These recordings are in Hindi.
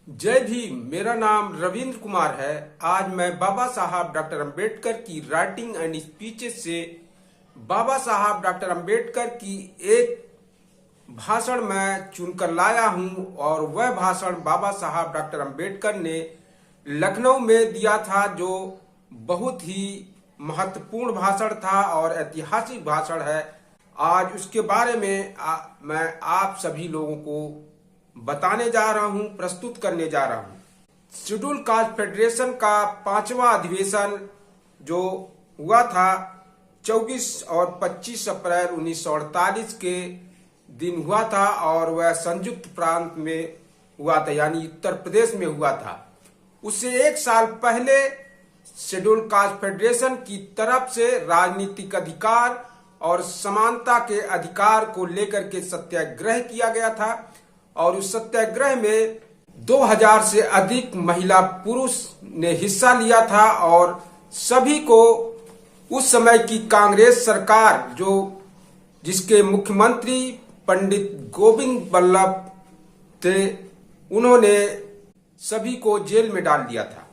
जय भीम। मेरा नाम रविंद्र कुमार है। आज मैं बाबा साहब डॉक्टर अंबेडकर की राइटिंग एंड स्पीचेस से बाबा साहब डॉक्टर अंबेडकर की एक भाषण में चुनकर लाया हूं और वह भाषण बाबा साहब डॉक्टर अंबेडकर ने लखनऊ में दिया था, जो बहुत ही महत्वपूर्ण भाषण था और ऐतिहासिक भाषण है। आज उसके बारे में मैं आप सभी लोगों को बताने जा रहा हूं, प्रस्तुत करने जा रहा हूं। शेड्यूल कास्ट फेडरेशन का 5वां अधिवेशन जो हुआ था 24 और 25 अप्रैल 1948 के दिन हुआ था और वह संयुक्त प्रांत में हुआ था, यानी उत्तर प्रदेश में हुआ था। उससे एक साल पहले शेड्यूल कास्ट फेडरेशन की तरफ से राजनीतिक अधिकार और समानता के अधिकार को लेकर के सत्याग्रह किया गया था और उस सत्याग्रह में 2000 से अधिक महिला पुरुष ने हिस्सा लिया था और सभी को उस समय की कांग्रेस सरकार जिसके मुख्यमंत्री पंडित गोविंद बल्लभ थे, उन्होंने सभी को जेल में डाल दिया था।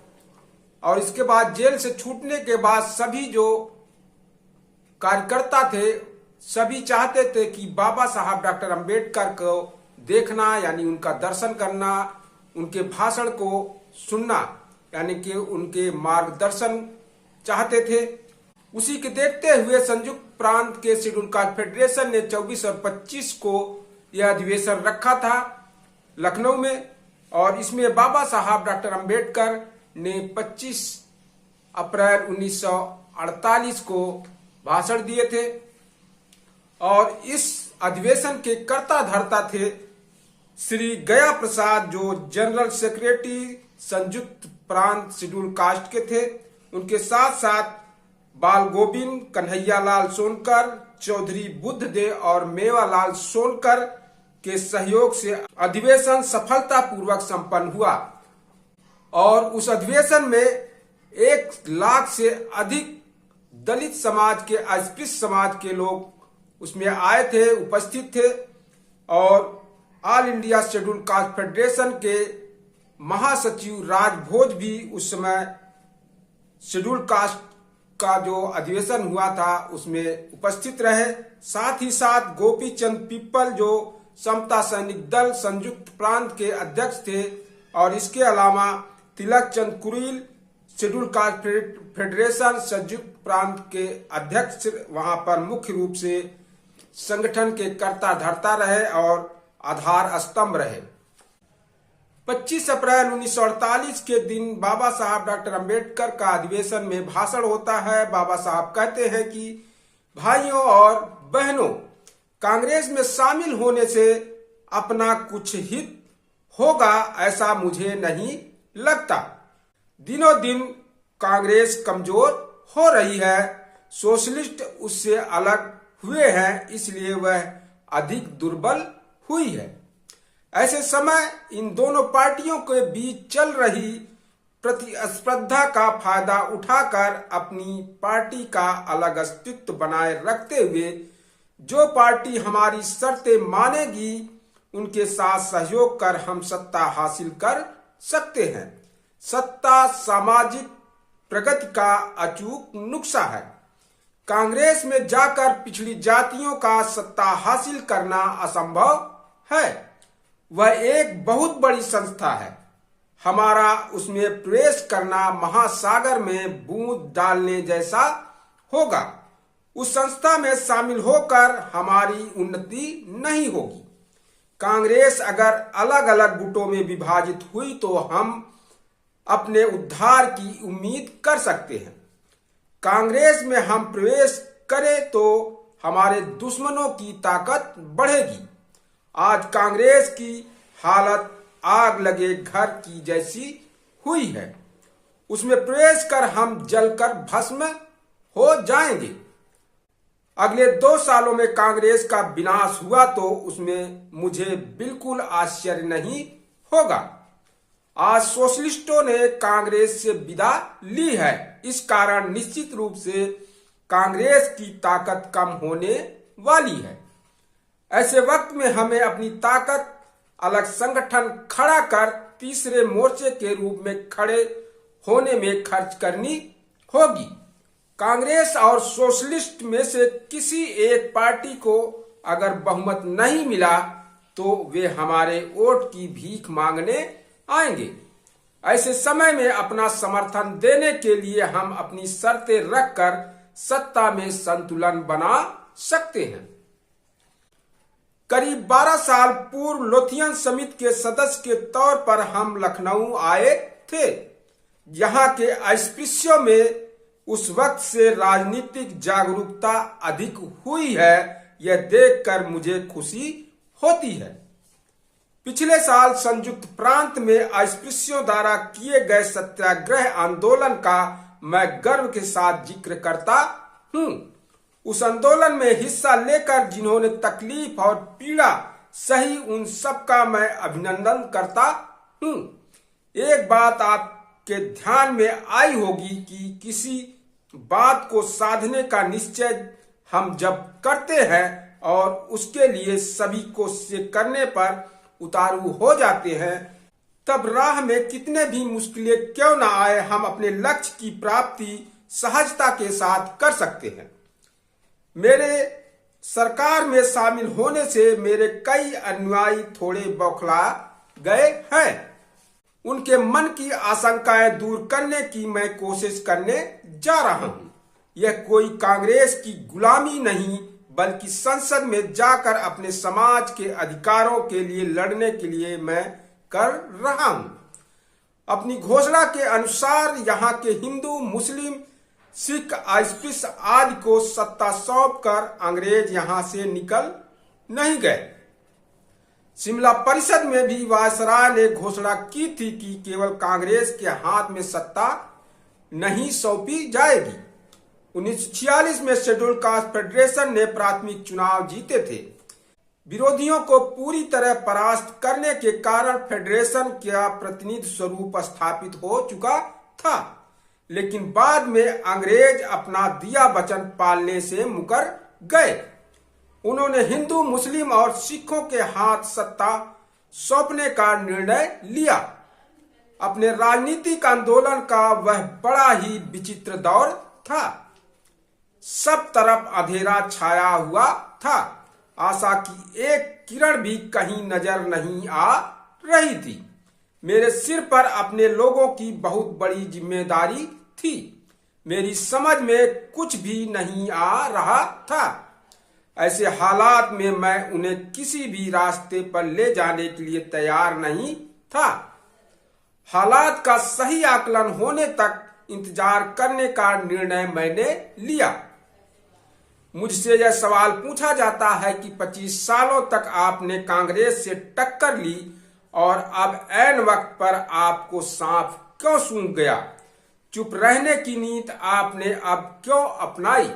और इसके बाद जेल से छूटने के बाद सभी जो कार्यकर्ता थे, सभी चाहते थे कि बाबा साहब डॉक्टर अंबेडकर को देखना, यानी उनका दर्शन करना, उनके भाषण को सुनना, यानी कि उनके मार्गदर्शन चाहते थे। उसी के देखते हुए संयुक्त प्रांत के शेड्यूल कास्ट फेडरेशन ने 24 और 25 को यह अधिवेशन रखा था लखनऊ में और इसमें बाबा साहब डॉक्टर अंबेडकर ने 25 अप्रैल 1948 को भाषण दिए थे और इस अधिवेशन के कर्ता धर्ता थे श्री गया प्रसाद, जो जनरल सेक्रेटरी संयुक्त प्रांत शेड्यूल कास्ट के थे। उनके साथ साथ बाल गोविंद, कन्हैयालाल सोनकर, चौधरी बुद्धदेव और मेवालाल सोनकर के सहयोग से अधिवेशन सफलतापूर्वक संपन्न हुआ और उस अधिवेशन में 1 लाख से अधिक दलित समाज के, अस्पृश्य समाज के लोग उसमें आए थे, उपस्थित थे और all India schedule caste federation के महासचिव राजभोज भी उस समय शेड्यूल कास्ट का जो अधिवेशन हुआ था उसमें उपस्थित रहे। साथ ही साथ गोपी चंद पिप्पल, जो समता सैनिक दल संयुक्त प्रांत के अध्यक्ष थे, और इसके अलावा तिलक चंद कुरील, शेड्यूल कास्ट फेडरेशन संयुक्त प्रांत के अध्यक्ष, वहां पर मुख्य रूप से संगठन के कर्ता धर्ता रहे और आधार स्तंभ रहे। 25 अप्रैल 1948 के दिन बाबा साहब डॉक्टर अंबेडकर का अधिवेशन में भाषण होता है। बाबा साहब कहते हैं कि भाइयों और बहनों, कांग्रेस में शामिल होने से अपना कुछ हित होगा ऐसा मुझे नहीं लगता। दिनों दिन कांग्रेस कमजोर हो रही है, सोशलिस्ट उससे अलग हुए हैं, इसलिए वह अधिक दुर्बल हुई है। ऐसे समय इन दोनों पार्टियों के बीच चल रही प्रतिस्पर्धा का फायदा उठाकर अपनी पार्टी का अलग अस्तित्व बनाए रखते हुए जो पार्टी हमारी शर्तें मानेगी उनके साथ सहयोग कर हम सत्ता हासिल कर सकते हैं। सत्ता सामाजिक प्रगति का अचूक नुस्खा है। कांग्रेस में जाकर पिछड़ी जातियों का सत्ता हासिल करना असंभव है। वह एक बहुत बड़ी संस्था है। हमारा उसमें प्रवेश करना महासागर में बूंद डालने जैसा होगा। उस संस्था में शामिल होकर हमारी उन्नति नहीं होगी। कांग्रेस अगर अलग अलग गुटों में विभाजित हुई तो हम अपने उद्धार की उम्मीद कर सकते हैं। कांग्रेस में हम प्रवेश करें तो हमारे दुश्मनों की ताकत बढ़ेगी। आज कांग्रेस की हालत आग लगे घर की जैसी हुई है। उसमें प्रवेश कर हम जलकर भस्म हो जाएंगे। अगले 2 सालों में कांग्रेस का विनाश हुआ तो उसमें मुझे बिल्कुल आश्चर्य नहीं होगा। आज सोशलिस्टों ने कांग्रेस से विदा ली है। इस कारण निश्चित रूप से कांग्रेस की ताकत कम होने वाली है। ऐसे वक्त में हमें अपनी ताकत अलग संगठन खड़ा कर तीसरे मोर्चे के रूप में खड़े होने में खर्च करनी होगी। कांग्रेस और सोशलिस्ट में से किसी एक पार्टी को अगर बहुमत नहीं मिला तो वे हमारे वोट की भीख मांगने आएंगे। ऐसे समय में अपना समर्थन देने के लिए हम अपनी शर्तें रखकर सत्ता में संतुलन बना सकते हैं। करीब 12 साल पूर्व लोथियन समिति के सदस्य के तौर पर हम लखनऊ आए थे। यहाँ के अस्पृश्यों में उस वक्त से राजनीतिक जागरूकता अधिक हुई है, यह देखकर मुझे खुशी होती है। पिछले साल संयुक्त प्रांत में अस्पृश्यों द्वारा किए गए सत्याग्रह आंदोलन का मैं गर्व के साथ जिक्र करता हूँ। उस आंदोलन में हिस्सा लेकर जिन्होंने तकलीफ और पीड़ा सही उन सब का मैं अभिनंदन करता हूँ। एक बात आपके ध्यान में आई होगी कि किसी बात को साधने का निश्चय हम जब करते हैं और उसके लिए सभी कोशिशें करने पर उतारू हो जाते हैं, तब राह में कितने भी मुश्किलें क्यों न आए, हम अपने लक्ष्य की प्राप्ति सहजता के साथ कर सकते हैं। मेरे सरकार में शामिल होने से मेरे कई अनुयायी थोड़े बौखला गए हैं। उनके मन की आशंकाएं दूर करने की मैं कोशिश करने जा रहा हूं। यह कोई कांग्रेस की गुलामी नहीं, बल्कि संसद में जाकर अपने समाज के अधिकारों के लिए लड़ने के लिए मैं कर रहा हूं। अपनी घोषणा के अनुसार यहाँ के हिंदू, मुस्लिम, सिख, अस्पृश्य आदि को सत्ता सौंपकर अंग्रेज यहाँ से निकल नहीं गए। शिमला परिषद में भी वायसराय ने घोषणा की थी कि केवल कांग्रेस के हाथ में सत्ता नहीं सौंपी जाएगी। 1946 में शेड्यूल कास्ट फेडरेशन ने प्राथमिक चुनाव जीते थे। विरोधियों को पूरी तरह परास्त करने के कारण फेडरेशन का प्रतिनिधि स्वरूप स्थापित हो चुका था, लेकिन बाद में अंग्रेज अपना दिया वचन पालने से मुकर गए। उन्होंने हिंदू, मुस्लिम और सिखों के हाथ सत्ता सौंपने का निर्णय लिया। अपने राजनीतिक आंदोलन का वह बड़ा ही विचित्र दौर था। सब तरफ अंधेरा छाया हुआ था। आशा की एक किरण भी कहीं नजर नहीं आ रही थी। मेरे सिर पर अपने लोगों की बहुत बड़ी जिम्मेदारी थी। मेरी समझ में कुछ भी नहीं आ रहा था। ऐसे हालात में मैं उन्हें किसी भी रास्ते पर ले जाने के लिए तैयार नहीं था। हालात का सही आकलन होने तक इंतजार करने का निर्णय मैंने लिया। मुझसे यह सवाल पूछा जाता है कि 25 सालों तक आपने कांग्रेस से टक्कर ली और अब ऐन वक्त पर आपको सांप क्यों सूंघ गया? चुप रहने की नीति आपने अब क्यों अपनाई?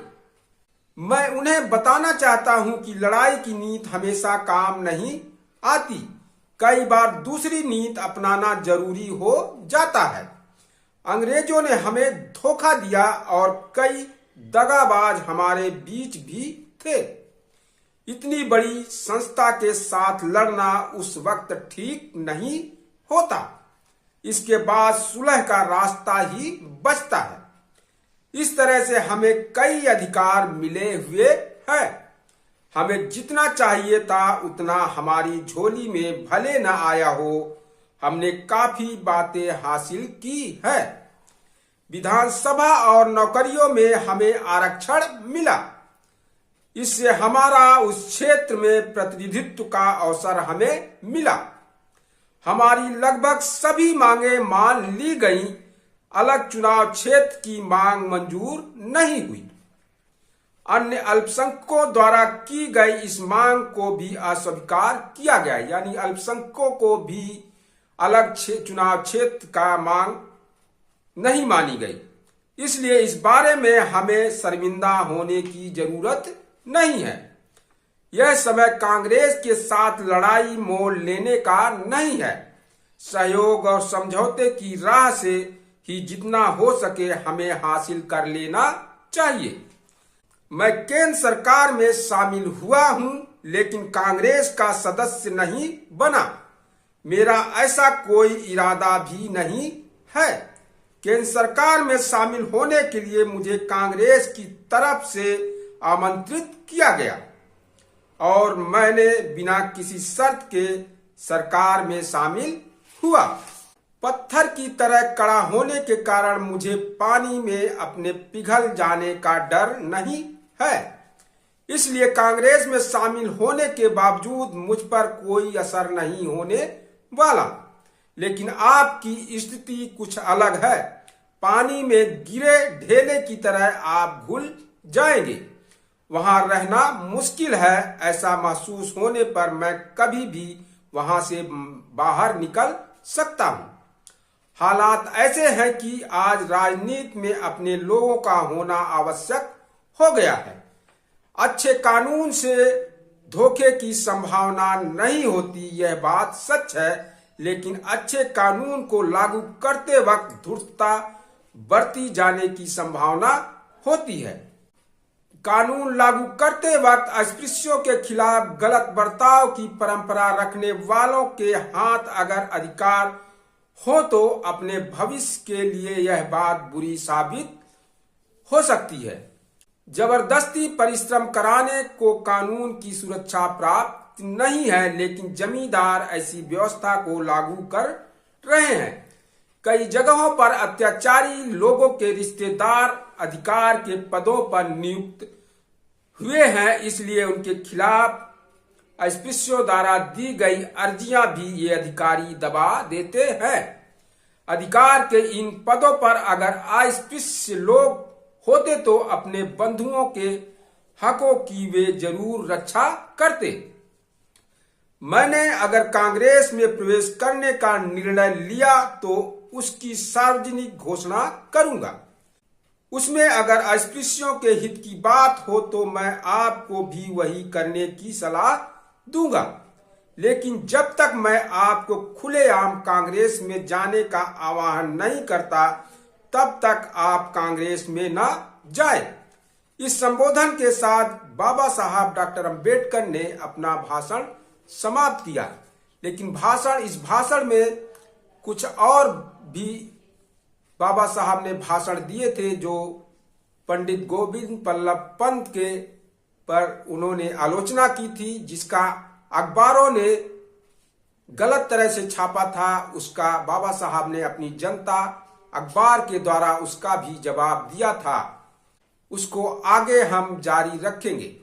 मैं उन्हें बताना चाहता हूं कि लड़ाई की नीति हमेशा काम नहीं आती। कई बार दूसरी नीति अपनाना जरूरी हो जाता है। अंग्रेजों ने हमें धोखा दिया और कई दगाबाज हमारे बीच भी थे। इतनी बड़ी संस्था के साथ लड़ना उस वक्त ठीक नहीं होता। इसके बाद सुलह का रास्ता ही बचता है। इस तरह से हमें कई अधिकार मिले हुए हैं। हमें जितना चाहिए था उतना हमारी झोली में भले न आया हो, हमने काफी बातें हासिल की है। विधानसभा और नौकरियों में हमें आरक्षण मिला। इससे हमारा उस क्षेत्र में प्रतिनिधित्व का अवसर हमें मिला। हमारी लगभग सभी मांगे मान ली गईं। अलग चुनाव क्षेत्र की मांग मंजूर नहीं हुई। अन्य अल्पसंख्यकों द्वारा की गई इस मांग को भी अस्वीकार किया गया, यानी अल्पसंख्यकों को भी अलग चुनाव क्षेत्र का मांग नहीं मानी गई। इसलिए इस बारे में हमें शर्मिंदा होने की जरूरत नहीं है। यह समय कांग्रेस के साथ लड़ाई मोल लेने का नहीं है। सहयोग और समझौते की राह से ही जितना हो सके हमें हासिल कर लेना चाहिए। मैं केंद्र सरकार में शामिल हुआ हूं, लेकिन कांग्रेस का सदस्य नहीं बना। मेरा ऐसा कोई इरादा भी नहीं है। केंद्र सरकार में शामिल होने के लिए मुझे कांग्रेस की तरफ से आमंत्रित किया गया और मैंने बिना किसी शर्त के सरकार में शामिल हुआ। पत्थर की तरह कड़ा होने के कारण मुझे पानी में अपने पिघल जाने का डर नहीं है। इसलिए कांग्रेस में शामिल होने के बावजूद मुझ पर कोई असर नहीं होने वाला। लेकिन आपकी स्थिति कुछ अलग है। पानी में गिरे ढेले की तरह आप घुल जाएंगे। वहां रहना मुश्किल है। ऐसा महसूस होने पर मैं कभी भी वहां से बाहर निकल सकता हूं। हालात ऐसे हैं कि आज राजनीति में अपने लोगों का होना आवश्यक हो गया है। अच्छे कानून से धोखे की संभावना नहीं होती, यह बात सच है, लेकिन अच्छे कानून को लागू करते वक्त धूर्तता बरती जाने की संभावना होती है। कानून लागू करते वक्त अस्पृश्यों के खिलाफ गलत बर्ताव की परंपरा रखने वालों के हाथ अगर अधिकार हो तो अपने भविष्य के लिए यह बात बुरी साबित हो सकती है। जबरदस्ती परिश्रम कराने को कानून की सुरक्षा प्राप्त नहीं है, लेकिन जमींदार ऐसी व्यवस्था को लागू कर रहे हैं। कई जगहों पर अत्याचारी लोगों के रिश्तेदार अधिकार के पदों पर नियुक्त हुए हैं, इसलिए उनके खिलाफ अस्पृश्यों द्वारा दी गई अर्जियां भी ये अधिकारी दबा देते हैं। अधिकार के इन पदों पर अगर अस्पृश्य लोग होते तो अपने बंधुओं के हकों की वे जरूर रक्षा करते। मैंने अगर कांग्रेस में प्रवेश करने का निर्णय लिया तो उसकी सार्वजनिक घोषणा करूंगा। उसमें अगर अस्पृश्यों के हित की बात हो तो मैं आपको भी वही करने की सलाह दूंगा। लेकिन जब तक मैं आपको खुलेआम कांग्रेस में जाने का आह्वान नहीं करता, तब तक आप कांग्रेस में न जाए। इस संबोधन के साथ बाबा साहब डॉक्टर अंबेडकर ने अपना भाषण समाप्त किया। लेकिन इस भाषण में कुछ और भी बाबा साहब ने भाषण दिए थे, जो पंडित गोविंद बल्लभ पंत के पर उन्होंने आलोचना की थी, जिसका अखबारों ने गलत तरह से छापा था। उसका बाबा साहब ने अपनी जनता अखबार के द्वारा उसका भी जवाब दिया था। उसको आगे हम जारी रखेंगे।